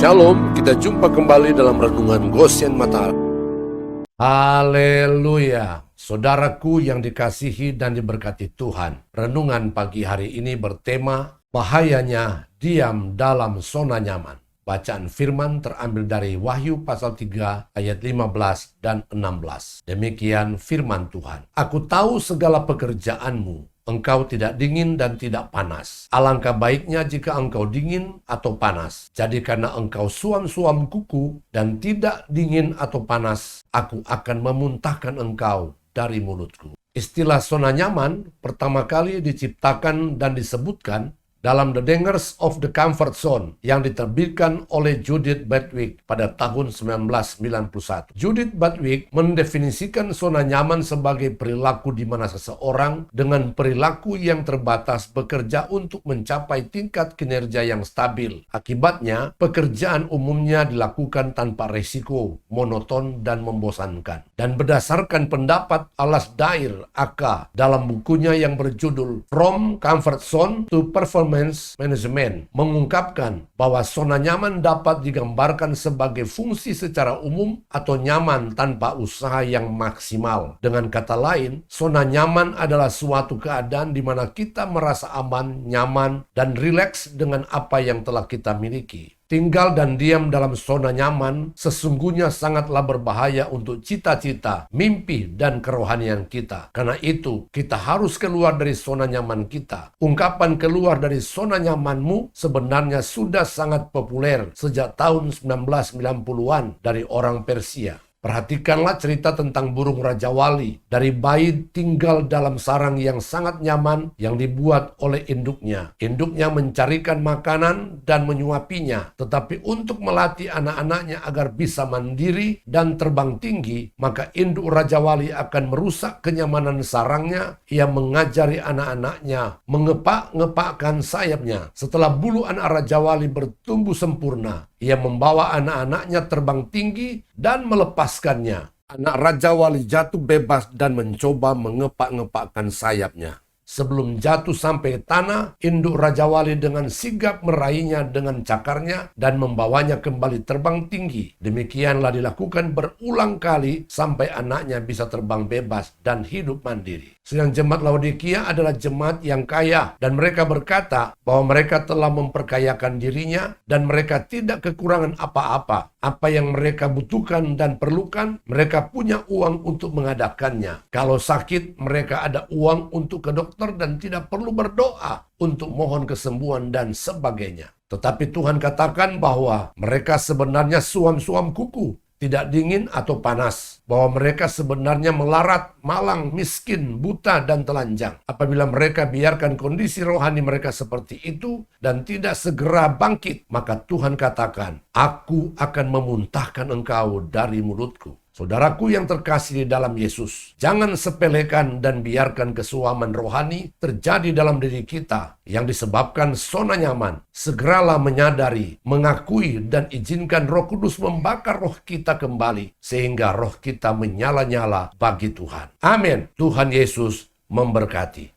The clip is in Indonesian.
Shalom, kita jumpa kembali dalam Renungan Goshen Mata. Haleluya, saudaraku yang dikasihi dan diberkati Tuhan. Renungan pagi hari ini bertema bahayanya diam dalam zona nyaman. Bacaan firman terambil dari Wahyu pasal 3 ayat 15 dan 16. Demikian firman Tuhan. Aku tahu segala pekerjaanmu. Engkau tidak dingin dan tidak panas. Alangkah baiknya jika engkau dingin atau panas. Jadi karena engkau suam-suam kuku dan tidak dingin atau panas, aku akan memuntahkan engkau dari mulutku. Istilah zona nyaman pertama kali diciptakan dan disebutkan dalam The Dangers of the Comfort Zone yang diterbitkan oleh Judith Butwick pada tahun 1991. Judith Butwick mendefinisikan zona nyaman sebagai perilaku di mana seseorang dengan perilaku yang terbatas bekerja untuk mencapai tingkat kinerja yang stabil. Akibatnya, pekerjaan umumnya dilakukan tanpa risiko, monoton, dan membosankan. Dan berdasarkan pendapat Alasdair Aka dalam bukunya yang berjudul From Comfort Zone to Performance Management mengungkapkan bahwa zona nyaman dapat digambarkan sebagai fungsi secara umum atau nyaman tanpa usaha yang maksimal. Dengan kata lain, zona nyaman adalah suatu keadaan di mana kita merasa aman, nyaman, dan rileks dengan apa yang telah kita miliki. Tinggal dan diam dalam zona nyaman sesungguhnya sangatlah berbahaya untuk cita-cita, mimpi, dan kerohanian kita. Karena itu, kita harus keluar dari zona nyaman kita. Ungkapan keluar dari zona nyamanmu sebenarnya sudah sangat populer sejak tahun 1990-an dari orang Persia. Perhatikanlah cerita tentang burung Raja Wali. Dari bayi tinggal dalam sarang yang sangat nyaman yang dibuat oleh induknya. Induknya mencarikan makanan dan menyuapinya. Tetapi untuk melatih anak-anaknya agar bisa mandiri dan terbang tinggi, maka induk Raja Wali akan merusak kenyamanan sarangnya. Ia mengajari anak-anaknya mengepak-ngepakkan sayapnya. Setelah bulu anak Raja Wali bertumbuh sempurna, ia membawa anak-anaknya terbang tinggi dan melepaskannya. Anak Raja Wali jatuh bebas dan mencoba mengepak-ngepakkan sayapnya. Sebelum jatuh sampai tanah, induk Raja Wali dengan sigap meraihnya dengan cakarnya dan membawanya kembali terbang tinggi. Demikianlah dilakukan berulang kali sampai anaknya bisa terbang bebas dan hidup mandiri. Sedang jemaat Laodikia adalah jemaat yang kaya dan mereka berkata bahwa mereka telah memperkayakan dirinya dan mereka tidak kekurangan apa-apa. Apa yang mereka butuhkan dan perlukan, mereka punya uang untuk mengadakannya. Kalau sakit, mereka ada uang untuk ke dokter dan tidak perlu berdoa untuk mohon kesembuhan dan sebagainya. Tetapi Tuhan katakan bahwa mereka sebenarnya suam-suam kuku, tidak dingin atau panas, bahwa mereka sebenarnya melarat, malang, miskin, buta, dan telanjang. Apabila mereka biarkan kondisi rohani mereka seperti itu dan tidak segera bangkit, maka Tuhan katakan, aku akan memuntahkan engkau dari mulutku. Saudaraku yang terkasih di dalam Yesus, jangan sepelekan dan biarkan kesuaman rohani terjadi dalam diri kita yang disebabkan zona nyaman. Segeralah menyadari, mengakui, dan izinkan Roh Kudus membakar roh kita kembali sehingga roh kita menyala-nyala bagi Tuhan. Amin. Tuhan Yesus memberkati.